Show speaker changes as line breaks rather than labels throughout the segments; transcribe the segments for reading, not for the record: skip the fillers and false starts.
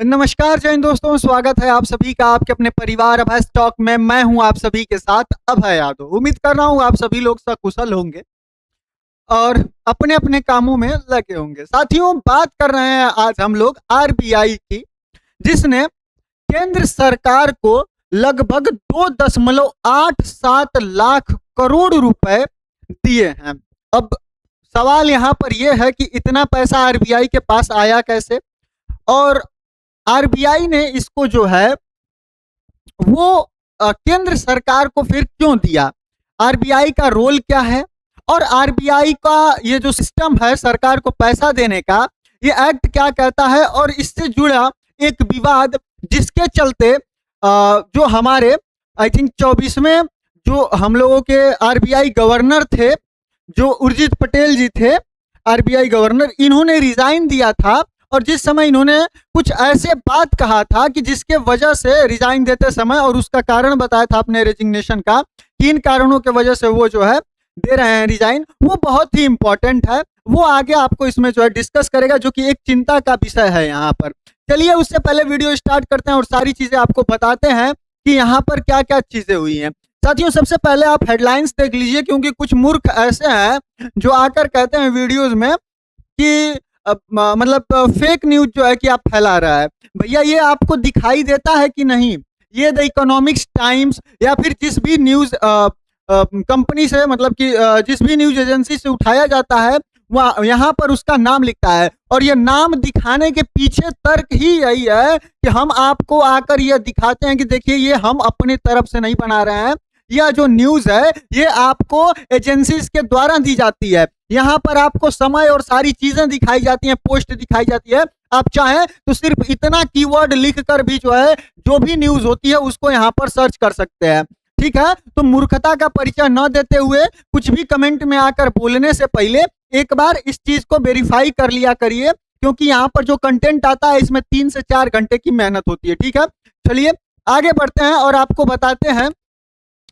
नमस्कार जय हिंद दोस्तों, स्वागत है आप सभी का आपके अपने परिवार अभय स्टॉक में। मैं हूं आप सभी के साथ अभय यादव। उम्मीद कर रहा हूं आप सभी लोग सकुशल होंगे और अपने अपने कामों में लगे होंगे। साथियों, बात कर रहे हैं आज हम लोग आरबीआई की, जिसने केंद्र सरकार को लगभग 2.87 लाख करोड़ रुपए दिए हैं। अब सवाल यहाँ पर यह है कि इतना पैसा आरबीआई के पास आया कैसे, और आरबीआई ने इसको जो है वो केंद्र सरकार को फिर क्यों दिया, आरबीआई का रोल क्या है, और आरबीआई का ये जो सिस्टम है सरकार को पैसा देने का, ये एक्ट क्या कहता है, और इससे जुड़ा एक विवाद जिसके चलते जो हमारे आई थिंक 24वें जो हम लोगों के आरबीआई गवर्नर थे, जो उर्जित पटेल जी थे आरबीआई गवर्नर, इन्होंने रिजाइन दिया था। और जिस समय इन्होंने कुछ ऐसे बात कहा था कि जिसके वजह से रिजाइन देते समय, और उसका कारण बताया था अपने रेजिग्नेशन का, 3 कारणों के वजह से वो जो है दे रहे हैं रिजाइन, वो बहुत ही इंपॉर्टेंट है। वो आगे आपको इसमें जो है डिस्कस करेगा, जो कि एक चिंता का विषय है यहाँ पर। चलिए उससे पहले वीडियो स्टार्ट करते हैं और सारी चीजें आपको बताते हैं कि यहाँ पर क्या क्या चीजें हुई हैं। साथियों, सबसे पहले आप हेडलाइंस देख लीजिए, क्योंकि कुछ मूर्ख ऐसे हैं जो आकर कहते हैं वीडियोज में कि मतलब फेक न्यूज जो है कि आप फैला रहा है। भैया, ये आपको दिखाई देता है कि नहीं? ये द इकोनॉमिक्स टाइम्स या फिर जिस भी न्यूज कंपनी से, मतलब कि जिस भी न्यूज एजेंसी से उठाया जाता है, वह यहाँ पर उसका नाम लिखता है, और ये नाम दिखाने के पीछे तर्क ही यही है कि हम आपको आकर यह दिखाते हैं कि देखिए ये हम अपनी तरफ से नहीं बना रहे हैं। यह जो न्यूज है ये आपको एजेंसीज के द्वारा दी जाती है। यहाँ पर आपको समय और सारी चीजें दिखाई जाती हैं, पोस्ट दिखाई जाती है। आप चाहें तो सिर्फ इतना कीवर्ड लिखकर भी जो है जो भी न्यूज होती है उसको यहाँ पर सर्च कर सकते हैं। ठीक है, तो मूर्खता का परिचय न देते हुए कुछ भी कमेंट में आकर बोलने से पहले एक बार इस चीज को वेरीफाई कर लिया करिए, क्योंकि यहाँ पर जो कंटेंट आता है इसमें 3 से 4 घंटे की मेहनत होती है। ठीक है, चलिए आगे बढ़ते हैं और आपको बताते हैं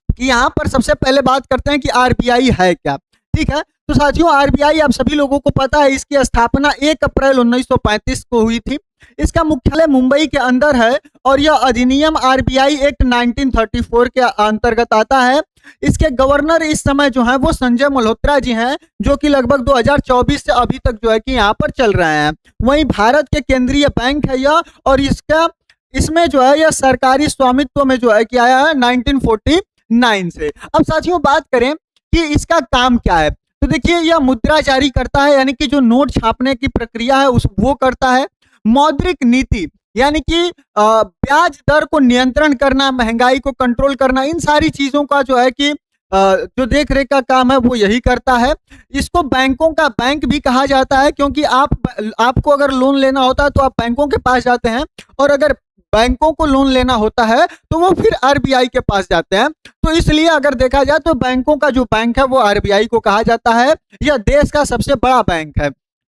कि यहाँ पर सबसे पहले बात करते हैं कि आरबीआई है क्या। ठीक है, तो साथियों, आरबीआई आप सभी लोगों को पता है, इसकी स्थापना 1 अप्रैल 1935 को हुई थी। इसका मुख्यालय मुंबई के अंदर है, और यह अधिनियम आरबीआई एक्ट 1934 के अंतर्गत आता है। इसके गवर्नर इस समय जो है वो संजय मल्होत्रा जी हैं, जो कि लगभग 2024 से अभी तक जो है कि यहाँ पर चल रहे हैं। वहीं भारत के केंद्रीय बैंक है यह, और इसमें जो है यह सरकारी स्वामित्व में जो है कि आया है 1949 से। अब साथियों, बात करें कि इसका काम क्या है, तो देखिए यह मुद्रा जारी करता है, यानी कि जो नोट छापने की प्रक्रिया है वो करता है। मौद्रिक नीति, यानी कि ब्याज दर को नियंत्रण करना, महंगाई को कंट्रोल करना, इन सारी चीजों का जो है कि जो देख रेख का काम है वो यही करता है। इसको बैंकों का बैंक भी कहा जाता है, क्योंकि आपको अगर लोन लेना होता है तो आप बैंकों के पास जाते हैं, और अगर बैंकों को लोन लेना होता है तो वो फिर आरबीआई के पास जाते हैं। तो इसलिए अगर देखा जाए तो बैंकों का जो बैंक है वो आरबीआई को कहा जाता है। यह देश का सबसे बड़ा बैंक है।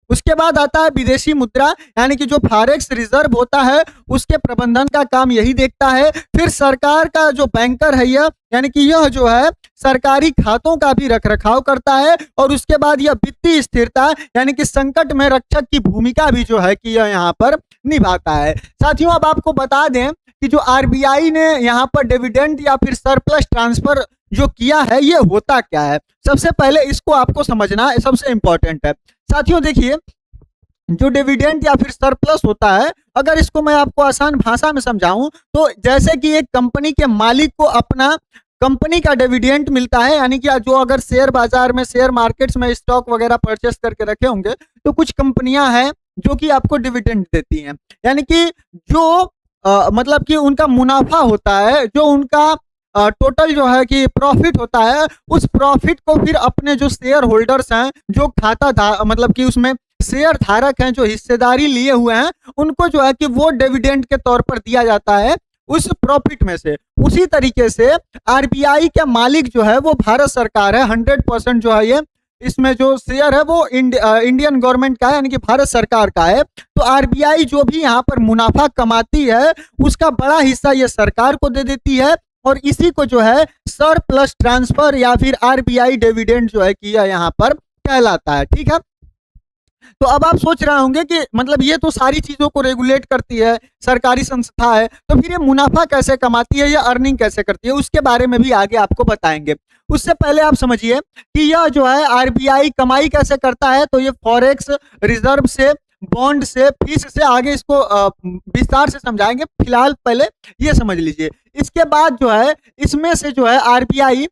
उसके बाद आता है विदेशी मुद्रा, यानी कि जो फॉरेक्स रिजर्व होता है उसके प्रबंधन का काम यही देखता है। फिर सरकार का जो बैंकर है यह, यानी कि यह जो है सरकारी खातों का भी रखरखाव करता है। और उसके बाद यह वित्तीय स्थिरता, यानी कि संकट में रक्षक की भूमिका भी जो है कि यह यहाँ पर निभाता है। साथियों, अब आपको बता दें कि जो आरबीआई ने यहाँ पर डिविडेंड या फिर सरप्लस ट्रांसफर जो किया है ये होता क्या है। सबसे पहले इसको आपको समझना सबसे इंपॉर्टेंट है। साथियों देखिए, जो डिविडेंड या फिर सरप्लस होता है, अगर इसको मैं आपको आसान भाषा में समझाऊं तो जैसे कि एक कंपनी के मालिक को अपना कंपनी का डिविडेंड मिलता है, यानी कि जो अगर शेयर बाजार में, शेयर मार्केट्स में स्टॉक वगैरह परचेस करके रखे होंगे तो कुछ कंपनियां हैं जो कि आपको डिविडेंड देती हैं, यानी कि जो मतलब कि उनका मुनाफा होता है, जो उनका टोटल जो है कि प्रॉफिट होता है, उस प्रॉफिट को फिर अपने जो शेयर होल्डर्स हैं, जो मतलब कि उसमें शेयर धारक हैं, जो हिस्सेदारी लिए हुए हैं, उनको जो है कि वो डिविडेंड के तौर पर दिया जाता है उस प्रॉफिट में से। उसी तरीके से आरबीआई का मालिक जो है वो भारत सरकार है। 100% जो है ये इसमें जो शेयर है वो इंडियन गवर्नमेंट का है, यानी कि भारत सरकार का है। तो आरबीआई जो भी यहाँ पर मुनाफा कमाती है उसका बड़ा हिस्सा ये सरकार को दे देती है, और इसी को जो है सरप्लस ट्रांसफर या फिर आरबीआई डिविडेंड जो है कि यहाँ पर कहलाता है। ठीक है, तो अब आप सोच रहे होंगे कि मतलब ये तो सारी चीजों को रेगुलेट करती है, सरकारी संस्था है, तो फिर ये मुनाफा कैसे कमाती है या अर्निंग कैसे करती है, उसके बारे में भी आगे आपको बताएंगे। उससे पहले आप समझिए कि यह जो है आरबीआई कमाई कैसे करता है। तो ये फॉरेक्स रिजर्व से, बॉन्ड से, फीस से, आगे इसको विस्तार से समझाएंगे। फिलहाल पहले ये समझ लीजिए। इसके बाद जो है इसमें से जो है आरबीआई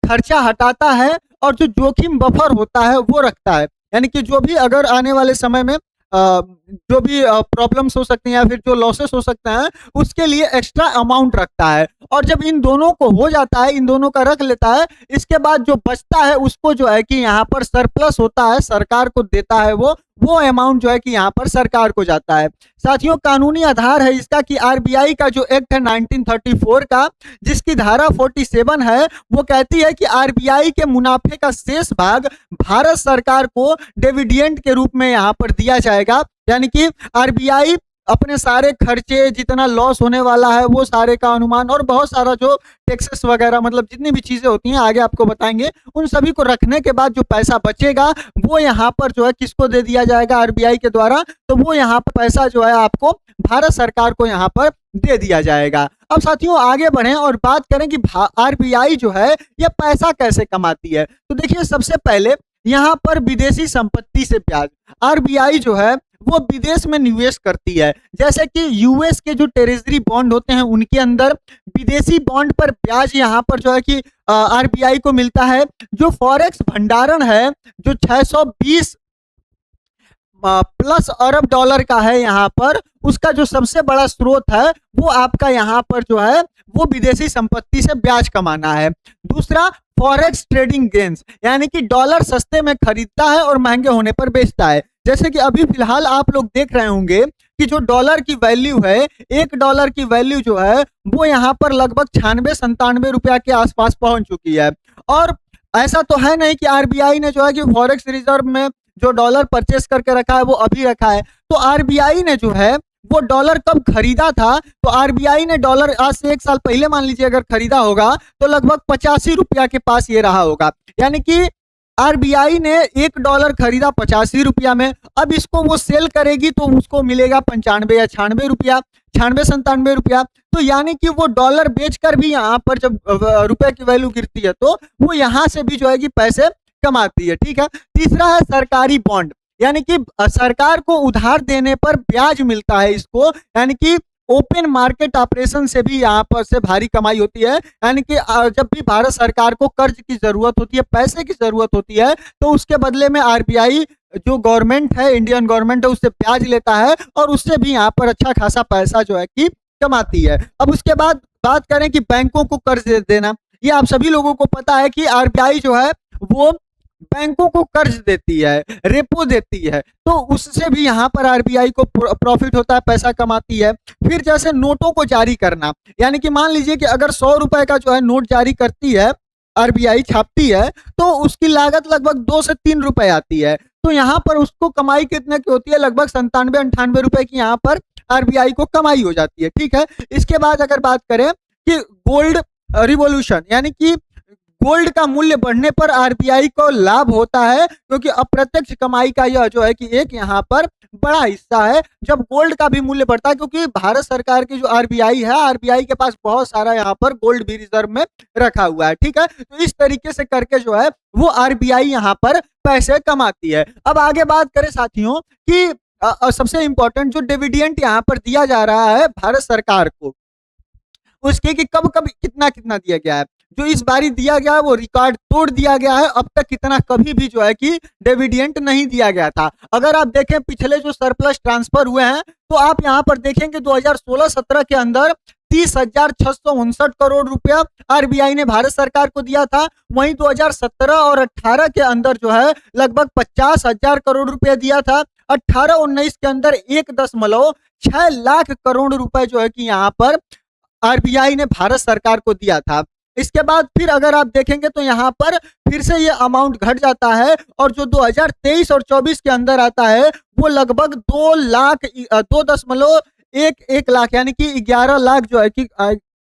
खर्चा हटाता है और जो जोखिम बफर होता है वो रखता है। यानी कि जो भी अगर आने वाले समय में जो भी प्रॉब्लम्स हो सकती हैं या फिर जो लॉसेस हो सकते हैं, उसके लिए एक्स्ट्रा अमाउंट रखता है। और जब इन दोनों को हो जाता है, इन दोनों का रख लेता है, इसके बाद जो बचता है उसको जो है कि यहाँ पर सरप्लस होता है, सरकार को देता है वो अमाउंट जो है कि यहाँ पर सरकार को जाता है। साथियों, कानूनी आधार है इसका कि आरबीआई का जो एक्ट है 1934 का, जिसकी धारा 47 है, वो कहती है कि आरबीआई के मुनाफे का शेष भाग भारत सरकार को डिविडेंड के रूप में यहाँ पर दिया जाएगा। यानी कि आरबीआई अपने सारे खर्चे, जितना लॉस होने वाला है वो सारे का अनुमान, और बहुत सारा जो टैक्सेस वगैरह, मतलब जितनी भी चीजें होती हैं आगे आपको बताएंगे, उन सभी को रखने के बाद जो पैसा बचेगा वो यहाँ पर जो है किसको दे दिया जाएगा आरबीआई के द्वारा। तो वो यहाँ पर पैसा जो है आपको भारत सरकार को यहाँ पर दे दिया जाएगा। अब साथियों आगे बढ़ें और बात करें कि आरबीआई जो है ये पैसा कैसे कमाती है। तो देखिए, सबसे पहले यहाँ पर विदेशी संपत्ति से ब्याज। आरबीआई जो है वो विदेश में निवेश करती है। जैसे कि यूएस के जो ट्रेजरी बॉन्ड होते हैं उनके अंदर विदेशी बॉन्ड पर ब्याज यहाँ पर जो है कि आरबीआई को मिलता है। जो फॉरेक्स भंडारण है जो 620 प्लस अरब डॉलर का है यहाँ पर, उसका जो सबसे बड़ा स्रोत है वो आपका यहाँ पर जो है वो विदेशी संपत्ति से ब्याज कमाना है। दूसरा, फॉरेक्स ट्रेडिंग गेन्स, यानी कि डॉलर सस्ते में खरीदता है और महंगे होने पर बेचता है। जैसे कि अभी फिलहाल आप लोग देख रहे होंगे कि जो डॉलर की वैल्यू है, $1 की वैल्यू जो है वो यहाँ पर लगभग 96-97 रुपया के आसपास पहुंच चुकी है। और ऐसा तो है नहीं कि आरबीआई ने जो है कि फॉरेक्स रिजर्व में जो डॉलर परचेस करके रखा है वो अभी रखा है। तो आरबीआई ने जो है वो डॉलर कब खरीदा था, तो आरबीआई ने डॉलर आज से 1 साल पहले मान लीजिए अगर खरीदा होगा तो लगभग 85 रुपया के पास ये रहा होगा। यानी कि आरबीआई ने $1 खरीदा 85 रुपया में, अब इसको वो सेल करेगी तो उसको मिलेगा 95 या 96 रुपया, 96-97 रुपया। तो यानी कि वो डॉलर बेचकर भी यहाँ पर जब रुपए की वैल्यू गिरती है तो वो यहाँ से भी जो है कि पैसे कमाती है। ठीक है। तीसरा है सरकारी बॉन्ड, यानी कि सरकार को उधार देने पर ब्याज मिलता है इसको। यानी कि ओपन मार्केट ऑपरेशन से भी यहाँ पर से भारी कमाई होती है। यानी कि जब भी भारत सरकार को कर्ज की जरूरत होती है, पैसे की जरूरत होती है, तो उसके बदले में आरबीआई जो गवर्नमेंट है, इंडियन गवर्नमेंट है, उससे ब्याज लेता है और उससे भी यहाँ पर अच्छा खासा पैसा जो है कि कमाती है। अब उसके बाद बात करें कि बैंकों को कर्ज देना, ये आप सभी लोगों को पता है कि आरबीआई जो है वो बैंकों को कर्ज देती है, रेपो देती है, तो उससे भी यहाँ पर आरबीआई को प्रॉफिट होता है, पैसा कमाती है। फिर जैसे नोटों को जारी करना, यानी कि मान लीजिए कि अगर 100 रुपए का जो है नोट जारी करती है, आरबीआई छापती है, तो उसकी लागत लगभग 2 से 3 रुपए आती है। तो यहाँ पर उसको कमाई कितने की होती है, लगभग 97-98 रुपए की यहाँ पर आरबीआई को कमाई हो जाती है। ठीक है। इसके बाद अगर बात करें कि गोल्ड रिवॉल्यूशन, यानी कि गोल्ड का मूल्य बढ़ने पर आरबीआई को लाभ होता है, क्योंकि अप्रत्यक्ष कमाई का यह जो है कि एक यहाँ पर बड़ा हिस्सा है जब गोल्ड का भी मूल्य बढ़ता है, क्योंकि भारत सरकार की जो आरबीआई है, आरबीआई के पास बहुत सारा यहाँ पर गोल्ड भी रिजर्व में रखा हुआ है। ठीक है। तो इस तरीके से करके जो है वो आरबीआई यहाँ पर पैसे कमाती है। अब आगे बात करें साथियों कि सबसे इंपॉर्टेंट जो डिविडेंड यहाँ पर दिया जा रहा है भारत सरकार को, उसके कि कब कब कितना कितना दिया गया है। जो इस बारी दिया गया है वो रिकॉर्ड तोड़ दिया गया है। अब तक कितना कभी भी जो है कि डिविडेंड नहीं दिया गया था। अगर आप देखें पिछले जो सरप्लस ट्रांसफर हुए हैं तो आप यहाँ पर देखेंगे 2016-17 के अंदर 30,659 करोड़ रुपया आरबीआई ने भारत सरकार को दिया था। वहीं 2017 और 18 के अंदर जो है लगभग 50,000 करोड़ रुपया दिया था। 18-19 के अंदर 1.6 लाख करोड़ रुपए जो है कि यहाँ पर आरबीआई ने भारत सरकार को दिया था। इसके बाद फिर अगर आप देखेंगे तो यहाँ पर फिर से ये अमाउंट घट जाता है और जो 2023 और 24 के अंदर आता है वो लगभग 2 लाख यानी कि 11 लाख जो है कि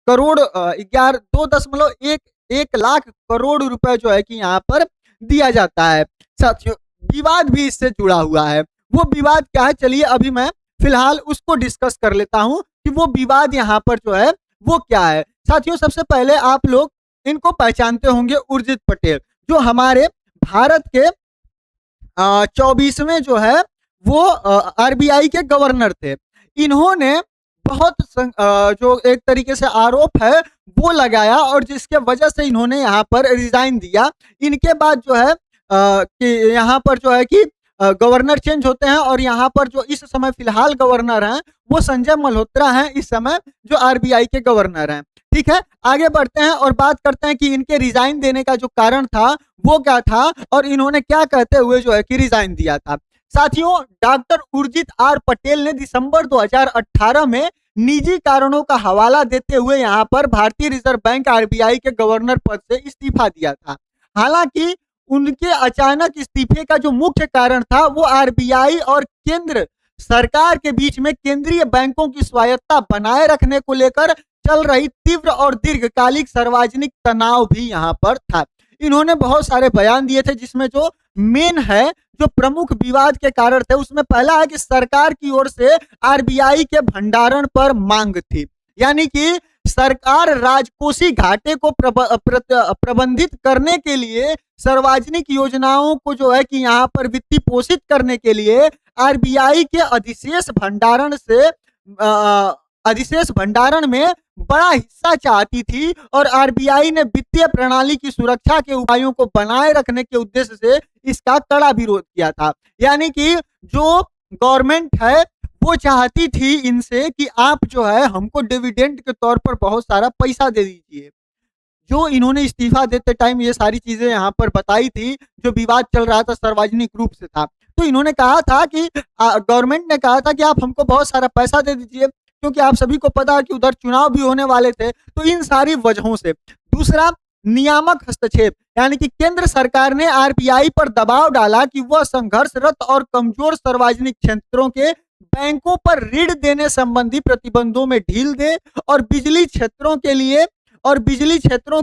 करोड़ 2.1 लाख करोड़ रुपए जो है कि यहाँ पर दिया जाता है। साथियों विवाद भी इससे जुड़ा हुआ है। वो विवाद क्या है, चलिए अभी मैं फिलहाल उसको डिस्कस कर लेता हूं कि वो विवाद यहाँ पर जो है वो क्या है। साथियों, सबसे पहले आप लोग इनको पहचानते होंगे, उर्जित पटेल, जो हमारे भारत के 24वें जो है वो आरबीआई के गवर्नर थे। इन्होंने बहुत जो एक तरीके से आरोप है वो लगाया और जिसके वजह से इन्होंने यहाँ पर रिजाइन दिया। इनके बाद जो है कि यहाँ पर जो है कि गवर्नर चेंज होते हैं और यहाँ पर जो इस समय फिलहाल गवर्नर हैं वो संजय मल्होत्रा हैं, इस समय जो आरबीआई के गवर्नर हैं। ठीक है, आगे बढ़ते हैं और बात करते हैं कि इनके रिजाइन देने का जो कारण था वो क्या था और इन्होंने क्या कहते हुए जो है कि रिजाइन दिया था। साथियों, डॉक्टर उर्जित आर पटेल ने दिसंबर 2018 में निजी कारणों का हवाला देते हुए यहाँ पर भारतीय रिजर्व बैंक आरबीआई के गवर्नर पद से इस्तीफा दिया था। हालांकि उनके अचानक इस्तीफे का जो मुख्य कारण था वो आरबीआई और केंद्र सरकार के बीच में केंद्रीय बैंकों की स्वायत्ता बनाए रखने को लेकर चल रही तीव्र और दीर्घकालिक सार्वजनिक तनाव भी यहाँ पर था। इन्होंने बहुत सारे बयान दिए थे जिसमें जो मेन है, जो प्रमुख विवाद के कारण थे, उसमें पहला है कि सरकार की ओर से आरबीआई के भंडारण पर मांग थी, यानी कि सरकार राजकोषीय घाटे को प्रबंधित करने के लिए सार्वजनिक योजनाओं को जो है कि यहाँ पर वित्तीय पोषित करने के लिए आरबीआई के अधिशेष भंडारण में बड़ा हिस्सा चाहती थी और आरबीआई ने वित्तीय प्रणाली की सुरक्षा के उपायों को बनाए रखने के उद्देश्य से इसका कड़ा विरोध किया था। यानी कि जो गवर्नमेंट है वो चाहती थी इनसे कि आप जो है हमको डिविडेंड के तौर पर बहुत सारा पैसा दे दीजिए। जो इन्होंने इस्तीफा देते टाइम ये सारी चीजें यहाँ पर बताई थी, जो विवाद चल रहा था सार्वजनिक रूप से था, तो इन्होंने कहा था कि गवर्नमेंट ने कहा था कि आप हमको बहुत सारा पैसा दे दीजिए, क्योंकि आप सभी को पता है कि उधर चुनाव भी होने वाले थे। तो इन सारी वजहों से। दूसरा, नियामक हस्तक्षेप, यानी कि केंद्र सरकार ने आरबीआई पर दबाव डाला कि वह संघर्षरत और कमजोर सार्वजनिक क्षेत्रों के बैंकों पर ऋण देने संबंधी प्रतिबंधों में ढील दे और बिजली क्षेत्रों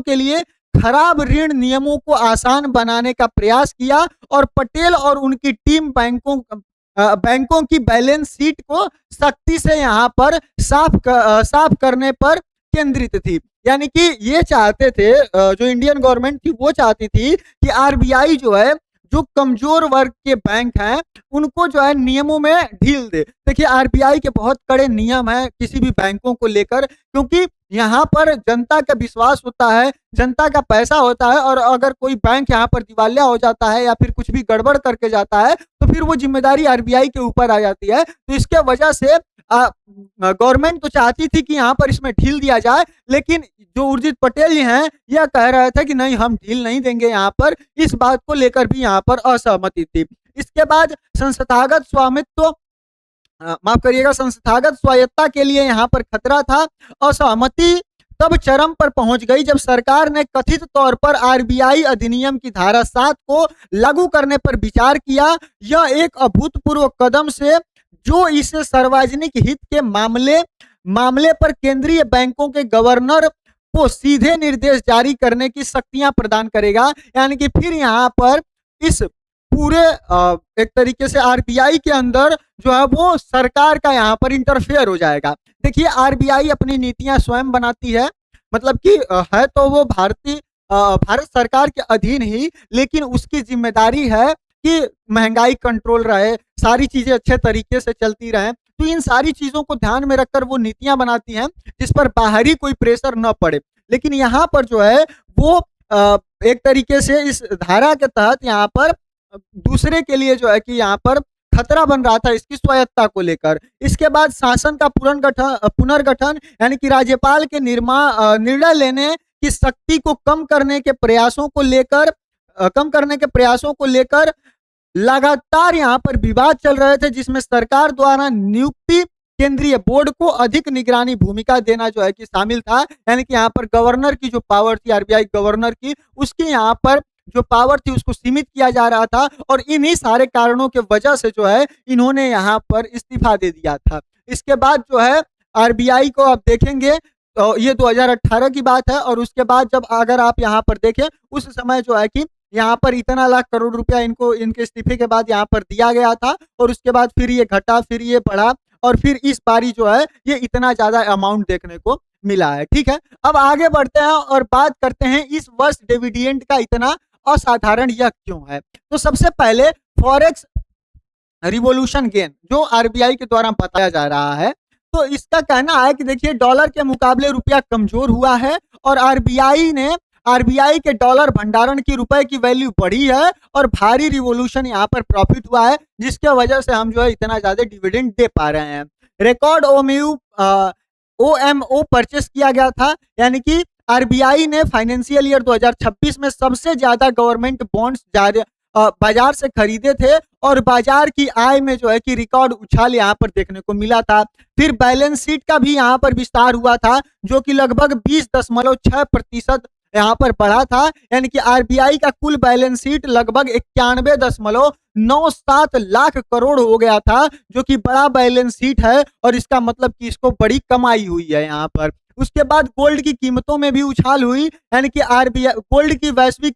के लिए खराब ऋण नियमों को आसान बनाने का प्रयास किया। और पटेल और उनकी टीम बैंकों की बैलेंस शीट को सख्ती से यहाँ पर साफ करने पर केंद्रित थी। यानी कि ये चाहते थे, जो इंडियन गवर्नमेंट थी वो चाहती थी कि आरबीआई जो है जो कमजोर वर्ग के बैंक हैं उनको जो है नियमों में ढील दे। देखिए, आरबीआई के बहुत कड़े नियम हैं किसी भी बैंकों को लेकर, क्योंकि यहाँ पर जनता का विश्वास होता है, जनता का पैसा होता है, और अगर कोई बैंक यहाँ पर दिवालिया हो जाता है या फिर कुछ भी गड़बड़ करके जाता है तो फिर वो जिम्मेदारी आरबीआई के ऊपर आ जाती है। तो इसके वजह से गवर्नमेंट तो चाहती थी कि यहाँ पर इसमें ढील दिया जाए, लेकिन जो उर्जित पटेल जी हैं यह कह रहे थे कि नहीं, हम ढील नहीं देंगे। यहाँ पर इस बात को लेकर भी यहाँ पर असहमति थी। इसके बाद संस्थागत स्वायत्ता के लिए यहाँ पर खतरा था। असहमति तब चरम पर पहुंच गई जब सरकार ने कथित तौर पर आरबीआई अधिनियम की धारा 7 को लागू करने पर विचार किया। यह एक अभूतपूर्व कदम से जो इसे सार्वजनिक हित के मामले पर केंद्रीय बैंकों के गवर्नर को सीधे निर्देश जारी करने की शक्तियां प्रदान करेगा। यानी कि फिर यहाँ पर इस पूरे एक तरीके से आरबीआई के अंदर जो है वो सरकार का यहाँ पर इंटरफेयर हो जाएगा। देखिए, आरबीआई अपनी नीतियां स्वयं बनाती है, मतलब कि है तो वो भारत सरकार के अधीन ही, लेकिन उसकी जिम्मेदारी है कि महंगाई कंट्रोल रहे, सारी चीजें अच्छे तरीके से चलती रहें। तो इन सारी चीजों को ध्यान में रखकर वो नीतियां बनाती हैं जिस पर बाहरी कोई प्रेशर न पड़े। लेकिन यहाँ पर जो है वो एक तरीके से इस धारा के तहत यहाँ पर दूसरे के लिए जो है कि यहाँ पर खतरा बन रहा था इसकी स्वायत्ता को लेकर। इसके बाद शासन का पुनर्गठन, यानी कि राज्यपाल के निर्णय लेने की शक्ति को कम करने के प्रयासों को लेकर लगातार यहाँ पर विवाद चल रहे थे, जिसमें सरकार द्वारा नियुक्ति केंद्रीय बोर्ड को अधिक निगरानी भूमिका देना जो है कि शामिल था। यानी कि यहाँ पर गवर्नर की जो पावर थी, आरबीआई गवर्नर की, उसकी यहाँ पर जो पावर थी उसको सीमित किया जा रहा था। और इन्हीं सारे कारणों के वजह से जो है इन्होंने यहाँ पर इस्तीफा दे दिया था। इसके बाद जो है आरबीआई को आप देखेंगे तो ये 2018 की बात है। और उसके बाद जब अगर आप यहाँ पर देखें उस समय जो है कि यहाँ पर इतना लाख करोड़ रुपया इनको इनके इस्तीफे के बाद यहाँ पर दिया गया था, और उसके बाद फिर ये घटा, फिर ये बढ़ा, और फिर इस बारी जो है ये इतना ज्यादा अमाउंट देखने को मिला है। ठीक है, अब आगे बढ़ते हैं और बात करते हैं इस वर्ष डिविडेंड का इतना असाधारण यह क्यों है। तो सबसे पहले फॉरेक्स रिवॉल्यूशन गेन जो आरबीआई के द्वारा बताया जा रहा है, तो इसका कहना है कि देखिए डॉलर के मुकाबले रुपया कमजोर हुआ है, और आरबीआई के डॉलर भंडारण की रुपए की वैल्यू बढ़ी है, और भारी रिवॉल्यूशन यहाँ पर प्रॉफिट हुआ है, जिसके वजह से हम जो है इतना ज्यादा डिविडेंड दे पा रहे हैं। रिकॉर्ड ओएमओ परचेस किया गया था, यानी कि आरबीआई ने फाइनेंशियल ईयर 2026 में सबसे ज्यादा गवर्नमेंट बॉन्ड्स बाजार से खरीदे थे, और बाजार की आय में जो है कि रिकॉर्ड उछाल यहाँ पर देखने को मिला था। फिर बैलेंस शीट का भी यहाँ पर विस्तार हुआ था, जो कि लगभग 20.6% यहाँ पर बढ़ा था, यानी कि आरबीआई का कुल बैलेंस शीट लगभग 91.97 लाख करोड़ हो गया था, जो कि बड़ा बैलेंस शीट है, और इसका मतलब कि इसको बड़ी कमाई हुई है यहाँ पर। उसके बाद गोल्ड की कीमतों में भी उछाल हुई, यानी कि आरबीआई गोल्ड की वैश्विक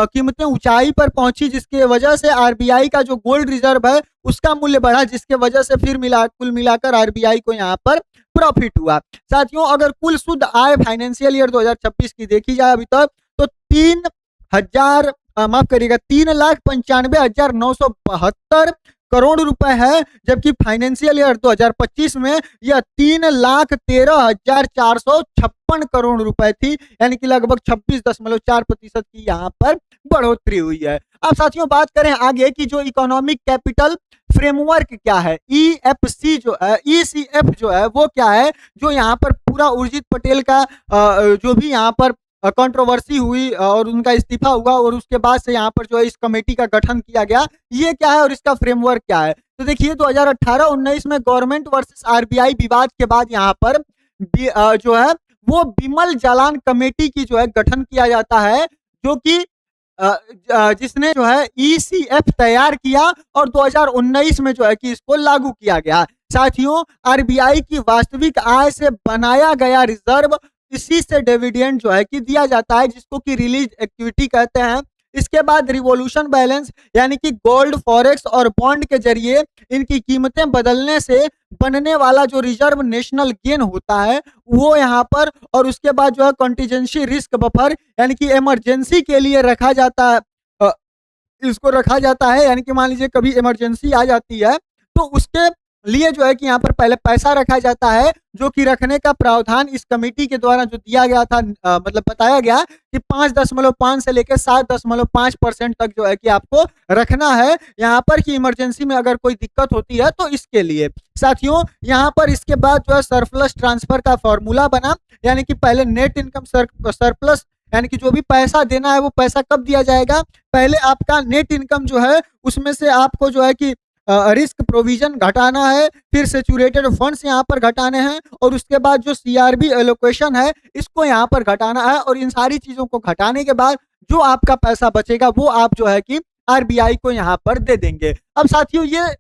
कीमतें ऊंचाई पर पहुंची, जिसके वजह से आरबीआई का जो गोल्ड रिजर्व है उसका मूल्य बढ़ा, जिसके वजह से फिर कुल मिलाकर आरबीआई को यहाँ पर प्रॉफिट हुआ। साथियों, अगर कुल शुद्ध आय फाइनेंशियल ईयर 2026 की देखी जाए अभी तक, तो 3,95,972 करोड़ रुपए है, जबकि फाइनेंशियल ईयर 2025 में यह 3,13,456 करोड़ रुपए थी, यानी कि लगभग 26.4% की यहाँ पर बढ़ोतरी हुई है। अब साथियों बात करें आगे कि जो इकोनॉमिक कैपिटल फ्रेमवर्क क्या है, ईएफसी जो है, ईसीएफ जो है वो क्या है, जो यहाँ पर पूरा उर्जित पटेल का जो भी यहाँ पर कंट्रोवर्सी हुई और उनका इस्तीफा हुआ, और उसके बाद से यहाँ पर जो है इस कमेटी का गठन किया गया, ये क्या है और इसका फ्रेमवर्क क्या है। तो देखिए 2018-19 में गवर्नमेंट वर्सेस आरबीआई विवाद के बाद यहाँ पर जो है वो बिमल जालान कमेटी की जो है गठन किया जाता है, जो कि जिसने जो है ईसीएफ तैयार किया, और 2019 में जो है कि इसको लागू किया गया। साथियों, आरबीआई की वास्तविक आय से बनाया गया रिजर्व, इसी से डिविडेंड जो है कि दिया जाता है, जिसको कि रिलीज इक्विटी कहते हैं। इसके बाद रिवॉल्यूशन बैलेंस, यानी कि गोल्ड, फॉरेक्स और बॉन्ड के जरिए इनकी कीमतें बदलने से बनने वाला जो रिजर्व नेशनल गेन होता है वो यहाँ पर, और उसके बाद जो है कंटीजेंसी रिस्क बफर, यानी कि इमरजेंसी के लिए रखा जाता है, इसको रखा जाता है, यानी कि मान लीजिए कभी इमरजेंसी आ जाती है तो उसके लिए जो है कि यहाँ पर पहले पैसा रखा जाता है, जो कि रखने का प्रावधान इस कमेटी के द्वारा जो दिया गया था, मतलब बताया गया कि 5.5 से लेकर 7.5% तक जो है कि आपको रखना है यहाँ पर, कि इमरजेंसी में अगर कोई दिक्कत होती है तो इसके लिए। साथियों, यहाँ पर इसके बाद जो है सरप्लस ट्रांसफर का फॉर्मूला बना, यानी कि पहले नेट इनकम सरप्लस, यानी कि जो भी पैसा देना है वो पैसा कब दिया जाएगा, पहले आपका नेट इनकम जो है उसमें से आपको जो है कि रिस्क प्रोविजन घटाना है, फिर सेचुरेटेड फंड्स यहाँ पर घटाने हैं, और उसके बाद जो सीआरबी एलोकेशन है इसको यहाँ पर घटाना है, और इन सारी चीजों को घटाने के बाद जो आपका पैसा बचेगा वो आप जो है कि आरबीआई को यहाँ पर दे देंगे। अब साथियों, ये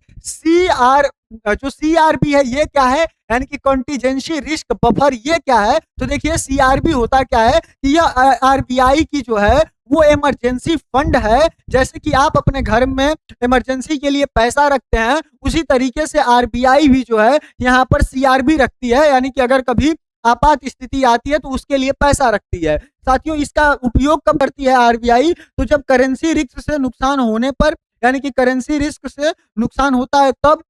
जो सीआरबी है ये क्या है, यानी कि कंटीजेंसी रिस्क बफर, ये क्या है। तो देखिए सीआरबी होता क्या है कि यह आरबीआई की जो है वो इमरजेंसी फंड है, जैसे कि आप अपने घर में इमरजेंसी के लिए पैसा रखते हैं, उसी तरीके से आरबीआई भी जो है यहाँ पर सीआरबी रखती है, यानी कि अगर कभी आपात स्थिति आती है तो उसके लिए पैसा रखती है। साथियों, इसका उपयोग कब करती है आरबीआई, तो जब करेंसी रिस्क से नुकसान होने पर, यानी कि करेंसी रिस्क से नुकसान होता है तब,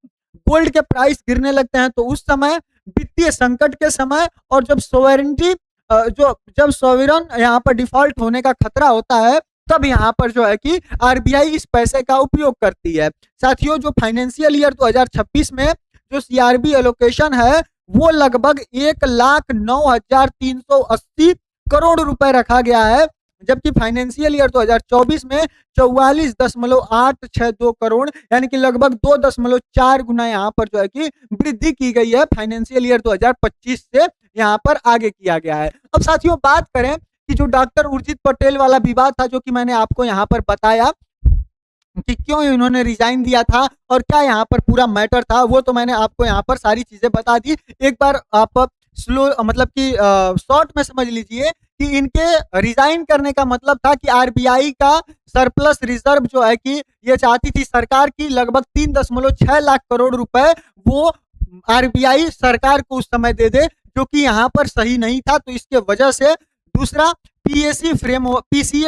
गोल्ड के प्राइस गिरने लगते हैं तो उस समय, वित्तीय संकट के समय, और जब सोवरेनिटी जब सॉवरेन यहाँ पर डिफॉल्ट होने का खतरा होता है, तब यहाँ पर जो है कि आरबीआई इस पैसे का उपयोग करती है। साथियों, जो फाइनेंशियल ईयर 2026 में जो सीआरबी एलोकेशन है वो लगभग 1,09,380 करोड़ रुपए रखा गया है, जबकि फाइनेंशियल ईयर 2024 में 44.862 करोड़, यानी कि लगभग 2.4 गुना यहाँ पर जो है कि वृद्धि की गई है फाइनेंशियल ईयर 2025 से यहाँ पर आगे किया गया है। अब साथियों बात करें कि जो डॉक्टर उर्जित पटेल वाला विवाद था, जो कि मैंने आपको यहाँ पर बताया कि क्यों इन्होंने रिजाइन दिया था और क्या यहाँ पर पूरा मैटर था, वो तो मैंने आपको यहाँ पर सारी चीजें बता दी। एक बार आप स्लो मतलब कि शॉर्ट में समझ लीजिए कि इनके रिजाइन करने का मतलब था कि आरबीआई का सरप्लस रिजर्व जो है कि ये चाहती थी सरकार की लगभग 3.6 लाख करोड़ रुपए वो आरबीआई सरकार को उस समय दे दे, जो कि यहाँ पर सही नहीं था। तो इसके वजह से दूसरा पीसीए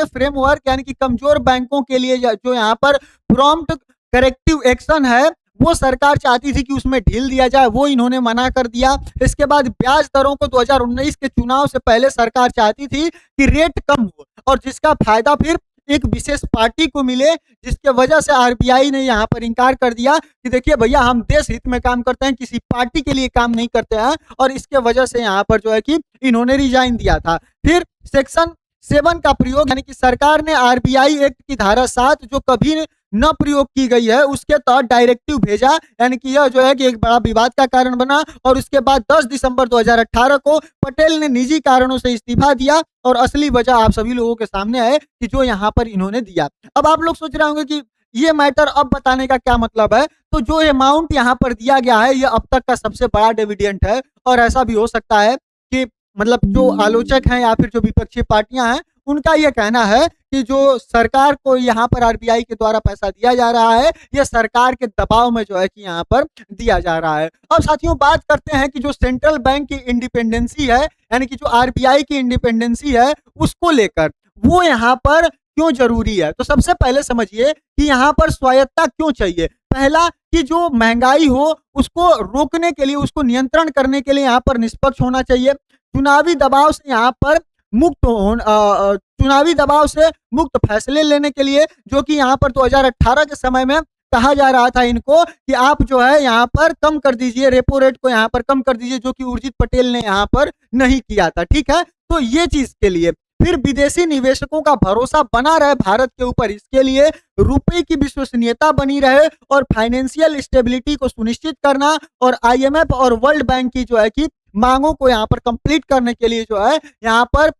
फ्रेमवर्क यानी कि कमजोर बैंकों के लिए जो यहाँ पर प्रॉम्प्ट करेक्टिव एक्शन है वो सरकार चाहती थी कि उसमें ढील दिया जाए, वो इन्होंने मना कर दिया। इसके बाद ब्याज दरों को 2019 के चुनाव से पहले सरकार चाहती थी कि रेट कम हो और जिसका फायदा फिर एक विशेष पार्टी को मिले, जिसके वजह से आरबीआई ने यहाँ पर इनकार कर दिया कि देखिए भैया हम देश हित में काम करते हैं, किसी पार्टी के लिए काम नहीं करते हैं, और इसके वजह से यहाँ पर जो है कि इन्होंने रिजाइन दिया था। फिर सेक्शन 7 का प्रयोग यानी कि सरकार ने आरबीआई एक्ट की धारा 7 जो कभी न प्रयोग की गई है उसके तहत डायरेक्टिव भेजा, यानी कि यह जो है कि एक बड़ा विवाद का कारण बना। और उसके बाद 10 दिसंबर 2018 को पटेल ने निजी कारणों से इस्तीफा दिया और असली वजह आप सभी लोगों के सामने है कि जो यहाँ पर इन्होंने दिया। अब आप लोग सोच रहे होंगे कि ये मैटर अब बताने का क्या मतलब है। तो जो अमाउंट यहाँ पर दिया गया है ये अब तक का सबसे बड़ा डिविडेंड है, और ऐसा भी हो सकता है कि मतलब जो आलोचक हैं या फिर जो विपक्षी पार्टियां हैं उनका ये कहना है कि जो सरकार को यहाँ पर आरबीआई के द्वारा पैसा दिया जा रहा है ये सरकार के दबाव में जो है कि यहाँ पर दिया जा रहा है। अब साथियों बात करते हैं कि जो सेंट्रल बैंक की इंडिपेंडेंसी है यानी कि जो आरबीआई की इंडिपेंडेंसी है उसको लेकर वो यहाँ पर क्यों जरूरी है। तो सबसे पहले समझिए कि यहाँ पर स्वायत्तता क्यों चाहिए। पहला कि जो महंगाई हो उसको रोकने के लिए, उसको नियंत्रण करने के लिए यहाँ पर निष्पक्ष होना चाहिए। चुनावी दबाव से यहाँ पर चुनावी दबाव से मुक्त फैसले लेने के लिए, जो कि यहाँ पर 2018 के समय में कहा जा रहा था इनको कि आप जो है यहाँ पर कम कर दीजिए, रेपो रेट को यहाँ पर कम कर दीजिए, जो कि उर्जित पटेल ने यहाँ पर नहीं किया था। ठीक है, तो ये चीज के लिए। फिर विदेशी निवेशकों का भरोसा बना रहे भारत के ऊपर, इसके लिए रुपए की विश्वसनीयता बनी रहे और फाइनेंशियल स्टेबिलिटी को सुनिश्चित करना, और आईएमएफ और वर्ल्ड बैंक की जो है कि मांगों को यहाँ पर कंप्लीट करने के लिए जो है यहाँ पर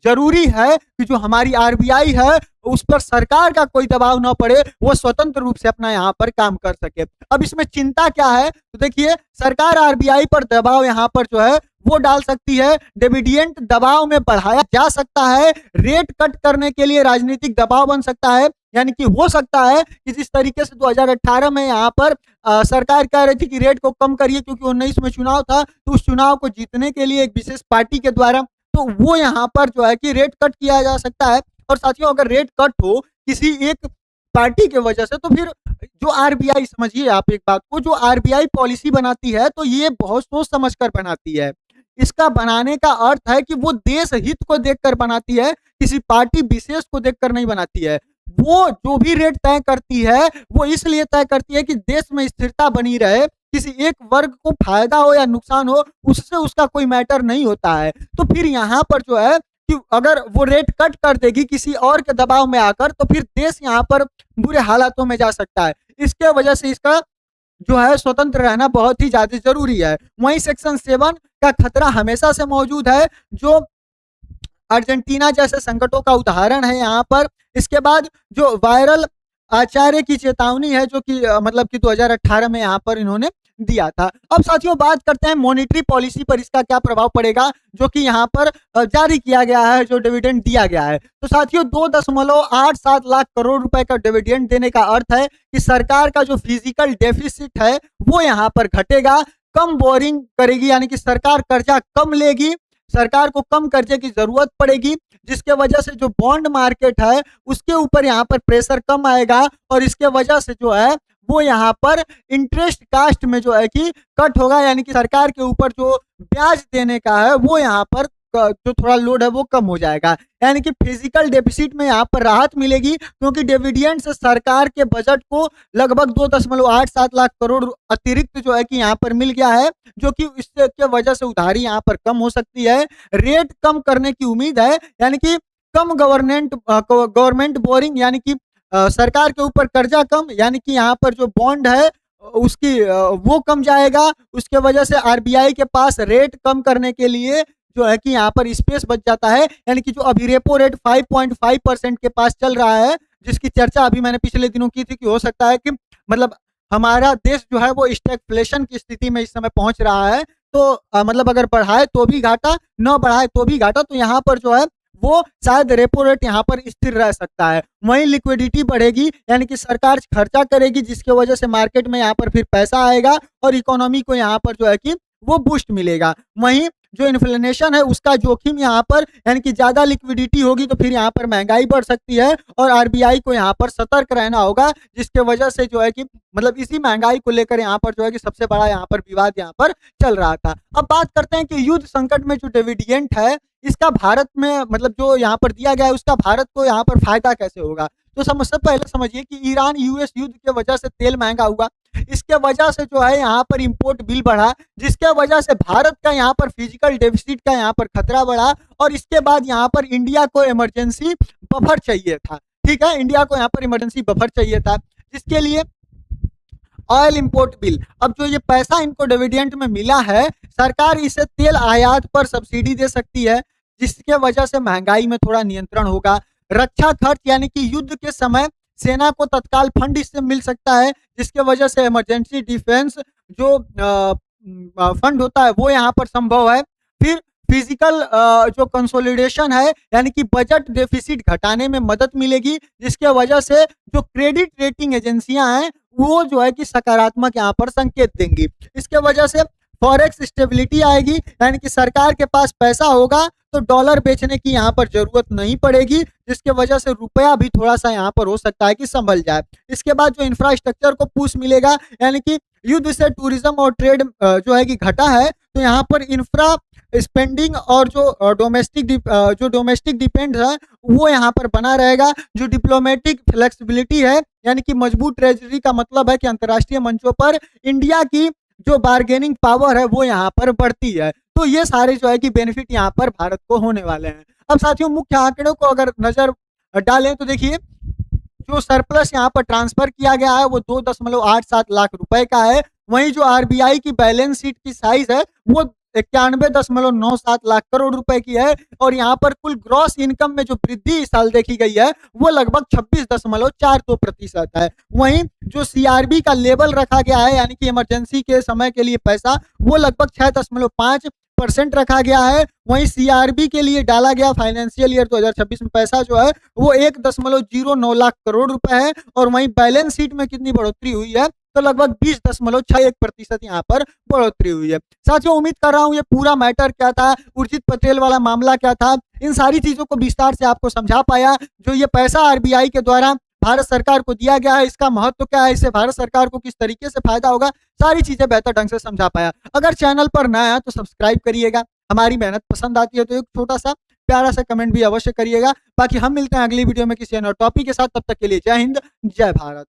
जरूरी है कि जो हमारी आरबीआई है उस पर सरकार का कोई दबाव ना पड़े, वो स्वतंत्र रूप से अपना यहाँ पर काम कर सके। अब इसमें चिंता क्या है, तो देखिए सरकार आरबीआई पर दबाव यहाँ पर जो है वो डाल सकती है, डिविडेंड दबाव में बढ़ाया जा सकता है, रेट कट करने के लिए राजनीतिक दबाव बन सकता है। यानी कि हो सकता है कि जिस तरीके से 2018 में यहाँ पर सरकार कह रही थी कि रेट को कम करिए क्योंकि 19 में चुनाव था, तो उस चुनाव को जीतने के लिए एक विशेष पार्टी के द्वारा तो वो यहाँ पर जो है कि रेट कट किया जा सकता है। और साथियों अगर रेट कट हो किसी एक पार्टी के वजह से, तो फिर जो आरबीआई, समझिए आप एक बात को, जो आरबीआई पॉलिसी बनाती है तो ये बहुत सोच समझकर बनाती है। इसका बनाने का अर्थ है कि वो देश हित को देखकर बनाती है, किसी पार्टी विशेष को देखकर नहीं बनाती है। वो जो भी रेट तय करती है वो इसलिए तय करती है कि देश में स्थिरता बनी रहे, किसी एक वर्ग को फायदा हो या नुकसान हो उससे उसका कोई मैटर नहीं होता है। तो फिर यहाँ पर जो है कि अगर वो रेट कट कर देगी किसी और के दबाव में आकर, तो फिर देश यहाँ पर बुरे हालातों में जा सकता है। इसके वजह से इसका जो है स्वतंत्र रहना बहुत ही ज्यादा जरूरी है। वहीं सेक्शन 7 का खतरा हमेशा से मौजूद है, जो अर्जेंटीना जैसे संकटों का उदाहरण है यहाँ पर। इसके बाद जो वायरल आचार्य की चेतावनी है जो कि मतलब कि 2018 में यहाँ पर इन्होंने दिया था। अब साथियों बात करते हैं मॉनेटरी पॉलिसी पर इसका क्या प्रभाव पड़ेगा, जो कि यहाँ पर जारी किया गया है, जो डिविडेंड दिया गया है। तो साथियों 2.87 लाख करोड़ रुपए का डिविडेंड देने का अर्थ है कि सरकार का जो फिजिकल डेफिसिट है वो यहाँ पर घटेगा, कम बोरिंग करेगी, यानी कि सरकार कर्जा कम लेगी, सरकार को कम कर्जे की जरूरत पड़ेगी, जिसके वजह से जो बॉन्ड मार्केट है उसके ऊपर यहाँ पर प्रेशर कम आएगा, और इसके वजह से जो है वो यहाँ पर इंटरेस्ट कास्ट में जो है कि कट होगा, यानी कि सरकार के ऊपर जो ब्याज देने का है वो यहाँ पर जो थोड़ा लोड है वो कम हो जाएगा। यानी कि फिजिकल डेफिसिट में यहाँ पर राहत मिलेगी, क्योंकि डिविडेंड से सरकार के बजट को लगभग 2.87 लाख करोड़ अतिरिक्त जो है कि यहाँ पर मिल गया है, जो कि इससे की वजह से उधारी यहाँ पर कम हो सकती है। रेट कम करने की उम्मीद है, यानी कि कम गवर्नमेंट बोरिंग, यानी कि सरकार के ऊपर कर्जा कम, यानी कि यहाँ पर जो बॉन्ड है उसकी वो कम जाएगा। उसके वजह से आरबीआई के पास रेट कम करने के लिए जो है कि यहाँ पर स्पेस बच जाता है, यानी कि जो अभी रेपो रेट 5.5% के पास चल रहा है, जिसकी चर्चा अभी मैंने पिछले दिनों की थी कि हो सकता है कि मतलब हमारा देश जो है वो स्टैगफ्लेशन की स्थिति में इस समय पहुंच रहा है। तो मतलब अगर बढ़ाए तो भी घाटा, न बढ़ाए तो भी घाटा, तो यहाँ पर जो है वो शायद रेपो रेट यहाँ पर स्थिर रह सकता है। वहीं लिक्विडिटी बढ़ेगी, यानी कि सरकार खर्चा करेगी, जिसके वजह से मार्केट में यहाँ पर फिर पैसा आएगा और इकोनॉमी को यहाँ पर जो है कि वो बूस्ट मिलेगा। वहीं जो इन्फ्लेशन है उसका जोखिम यहाँ पर, यानी कि ज्यादा लिक्विडिटी होगी तो फिर यहाँ पर महंगाई बढ़ सकती है और आरबीआई को यहाँ पर सतर्क रहना होगा, जिसके वजह से जो है कि मतलब इसी महंगाई को लेकर यहाँ पर जो है कि सबसे बड़ा यहाँ पर विवाद यहाँ पर चल रहा था। अब बात करते हैं कि युद्ध संकट में जो डिविडेंड है इसका भारत में मतलब जो यहाँ पर दिया गया है उसका भारत को यहाँ पर फायदा कैसे होगा। तो सबसे पहले समझिए कि ईरान यूएस युद्ध के वजह से तेल महंगा हुआ, इसके वजह से जो है यहाँ पर इंपोर्ट बिल बढ़ा, जिसके वजह से भारत का यहाँ पर फिजिकल डेफिसिट का यहाँ पर खतरा बढ़ा और इसके बाद यहाँ पर इंडिया को इमरजेंसी बफर चाहिए था। ठीक है, इंडिया को यहाँ पर इमरजेंसी बफर चाहिए था, जिसके लिए ऑयल इंपोर्ट बिल। अब जो ये पैसा इनको डिविडेंड में मिला है, सरकार इसे तेल आयात पर सब्सिडी दे सकती है, जिसके वजह से महंगाई में थोड़ा नियंत्रण होगा। रक्षा खर्च यानी कि युद्ध के समय सेना को तत्काल फंड इससे मिल सकता है, जिसके वजह से इमरजेंसी डिफेंस जो फंड होता है वो यहाँ पर संभव है। फिर फिजिकल जो कंसोलिडेशन है यानी कि बजट डेफिसिट घटाने में मदद मिलेगी, जिसके वजह से जो क्रेडिट रेटिंग एजेंसियां हैं वो जो है कि सकारात्मक यहाँ पर संकेत देंगी। इसके वजह से फॉरेक्स स्टेबिलिटी आएगी, यानी कि सरकार के पास पैसा होगा तो डॉलर बेचने की यहाँ पर जरूरत नहीं पड़ेगी, जिसके वजह से रुपया भी थोड़ा सा यहाँ पर हो सकता है कि संभल जाए। इसके बाद जो इंफ्रास्ट्रक्चर को पुश मिलेगा, यानी कि युद्ध से टूरिज्म और ट्रेड जो है कि घटा है, तो यहाँ पर इंफ्रा स्पेंडिंग और जो डोमेस्टिक डिपेंड है वो यहाँ पर बना रहेगा। जो डिप्लोमेटिक फ्लेक्सिबिलिटी है, यानी कि मजबूत ट्रेजरी का मतलब है कि अंतर्राष्ट्रीय मंचों पर इंडिया की जो बार्गेनिंग पावर है वो यहाँ पर बढ़ती है। तो ये सारे जो है कि बेनिफिट यहाँ पर भारत को होने वाले हैं। अब साथियों मुख्य आंकड़ों को अगर नजर डालें तो देखिए जो सरप्लस यहाँ पर ट्रांसफर किया गया है वो 2.87 लाख रुपए का है। वहीं जो आरबीआई की बैलेंस शीट की साइज है वो 91.97 लाख करोड़ रुपए की है और यहाँ पर कुल ग्रॉस इनकम में जो वृद्धि इस साल देखी गई है वो लगभग 26.42% है। वहीं जो सीआरबी का लेवल रखा गया है, यानी कि इमरजेंसी के समय के लिए पैसा, वो लगभग 6.5% रखा गया है। वहीं सीआरबी के लिए डाला गया फाइनेंशियल ईयर 2026 में पैसा जो है वो 1.09 लाख करोड़ रुपए है और वहीं बैलेंस शीट में कितनी बढ़ोतरी हुई है तो लगभग 20.61% यहाँ पर बढ़ोतरी हुई है। साथियों उम्मीद कर रहा हूँ ये पूरा मैटर क्या था, उर्जित पटेल वाला मामला क्या था, इन सारी चीजों को विस्तार से आपको समझा पाया। जो ये पैसा आरबीआई के द्वारा भारत सरकार को दिया गया है इसका महत्व क्या है, इससे भारत सरकार को किस तरीके से फायदा होगा, सारी चीजें बेहतर ढंग से समझा पाया। अगर चैनल पर नया है तो सब्सक्राइब करिएगा, हमारी मेहनत पसंद आती है तो एक छोटा सा प्यारा सा कमेंट भी अवश्य करिएगा। बाकी हम मिलते हैं अगली वीडियो में किसी अन्य टॉपिक के साथ, तब तक के लिए जय हिंद जय भारत।